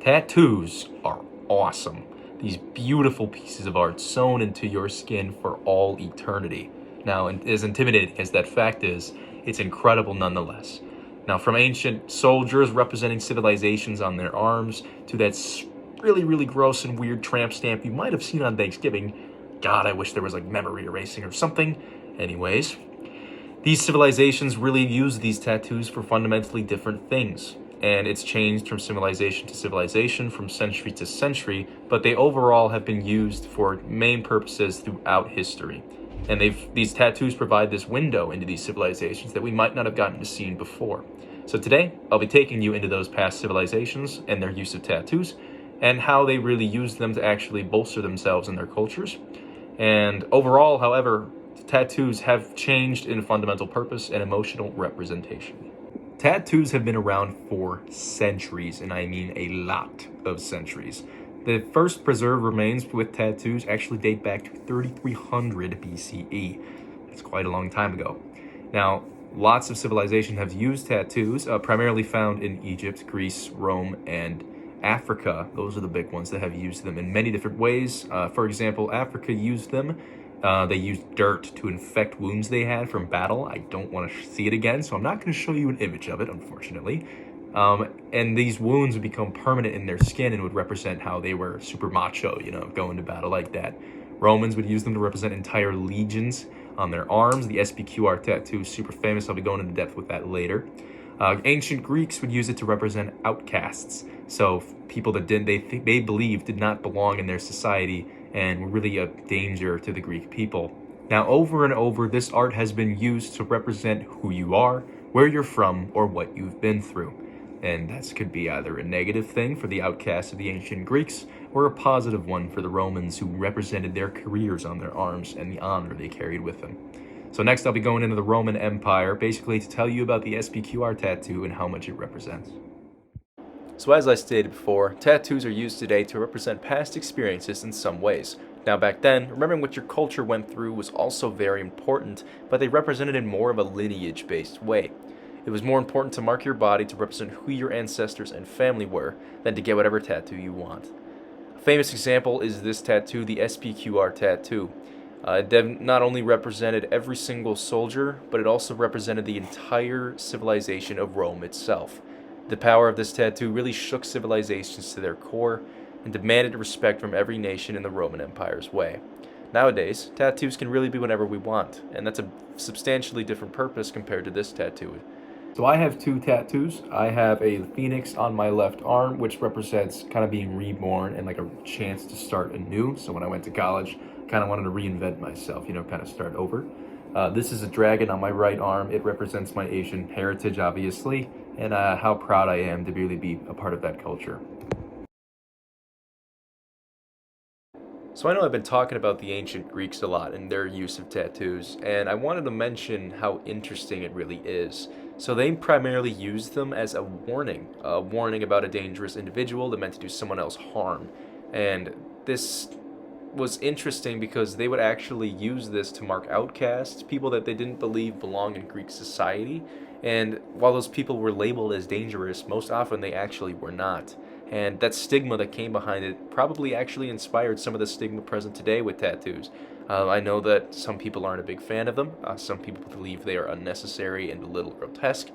Tattoos are awesome. These beautiful pieces of art sewn into your skin for all eternity. Now, as intimidating as that fact is, it's incredible nonetheless. Now, from ancient soldiers representing civilizations on their arms to that really gross and weird tramp stamp you might have seen on Thanksgiving. God, I wish there was like memory erasing or something. Anyways, these civilizations really use these tattoos for fundamentally different things. And it's changed from civilization to civilization, from century to century, but they overall have been used for main purposes throughout history. And these tattoos provide this window into these civilizations that we might not have gotten to see before. So today, I'll be taking you into those past civilizations and their use of tattoos, and how they really use them to actually bolster themselves and their cultures. And overall, however, tattoos have changed in fundamental purpose and emotional representation. Tattoos have been around for centuries, and I mean a lot of centuries. The first preserved remains with tattoos actually date back to 3300 BCE. That's quite a long time ago. Now, lots of civilizations have used tattoos, primarily found in Egypt, Greece, Rome, and Africa. Those are the big ones that have used them in many different ways. For example, Africa used them. They used dirt to infect wounds they had from battle. I don't want to see it again, so I'm not going to show you an image of it, unfortunately. And these wounds would become permanent in their skin and would represent how they were super macho, going to battle like that. Romans would use them to represent entire legions on their arms. The SPQR tattoo is super famous. I'll be going into depth with that later. Ancient Greeks would use it to represent outcasts. So people that they believed did not belong in their society and were really a danger to the Greek people. Now, over and over, this art has been used to represent who you are, where you're from, or what you've been through. And that could be either a negative thing for the outcasts of the ancient Greeks, or a positive one for the Romans who represented their careers on their arms and the honor they carried with them. So next I'll be going into the Roman Empire, basically to tell you about the SPQR tattoo and how much it represents. So as I stated before, tattoos are used today to represent past experiences in some ways. Now back then, remembering what your culture went through was also very important, but they represented in more of a lineage-based way. It was more important to mark your body to represent who your ancestors and family were than to get whatever tattoo you want. A famous example is this tattoo, the SPQR tattoo. It not only represented every single soldier, but it also represented the entire civilization of Rome itself. The power of this tattoo really shook civilizations to their core and demanded respect from every nation in the Roman Empire's way. Nowadays, tattoos can really be whatever we want, and that's a substantially different purpose compared to this tattoo. So I have two tattoos. I have a phoenix on my left arm, which represents kind of being reborn and like a chance to start anew. So when I went to college, I kind of wanted to reinvent myself, kind of start over. This is a dragon on my right arm. It represents my Asian heritage, obviously, and how proud I am to really be a part of that culture. So I know I've been talking about the ancient Greeks a lot and their use of tattoos, and I wanted to mention how interesting it really is. So they primarily used them as a warning about a dangerous individual that meant to do someone else harm. And this was interesting because they would actually use this to mark outcasts, people that they didn't believe belonged in Greek society. And while those people were labeled as dangerous, most often they actually were not. And that stigma that came behind it probably actually inspired some of the stigma present today with tattoos. I know that some people aren't a big fan of them. Some people believe they are unnecessary and a little grotesque.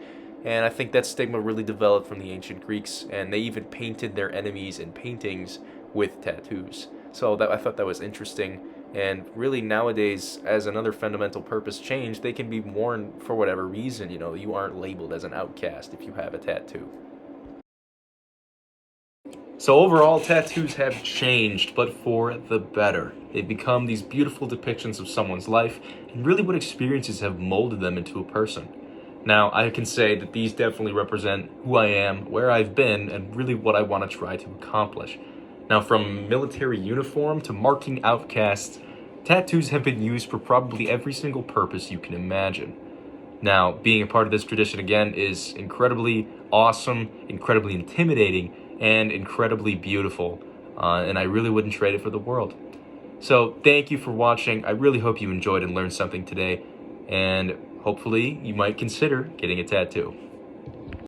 And I think that stigma really developed from the ancient Greeks, and they even painted their enemies in paintings with tattoos. So I thought that was interesting. And really nowadays, as another fundamental purpose change, they can be worn for whatever reason. You aren't labeled as an outcast if you have a tattoo. So overall, tattoos have changed, but for the better. They've become these beautiful depictions of someone's life and really what experiences have molded them into a person. Now, I can say that these definitely represent who I am, where I've been, and really what I want to try to accomplish. Now, from military uniform to marking outcasts, tattoos have been used for probably every single purpose you can imagine. Now, being a part of this tradition again is incredibly awesome, incredibly intimidating, and incredibly beautiful, and I really wouldn't trade it for the world. So thank you for watching. I really hope you enjoyed and learned something today, and hopefully you might consider getting a tattoo.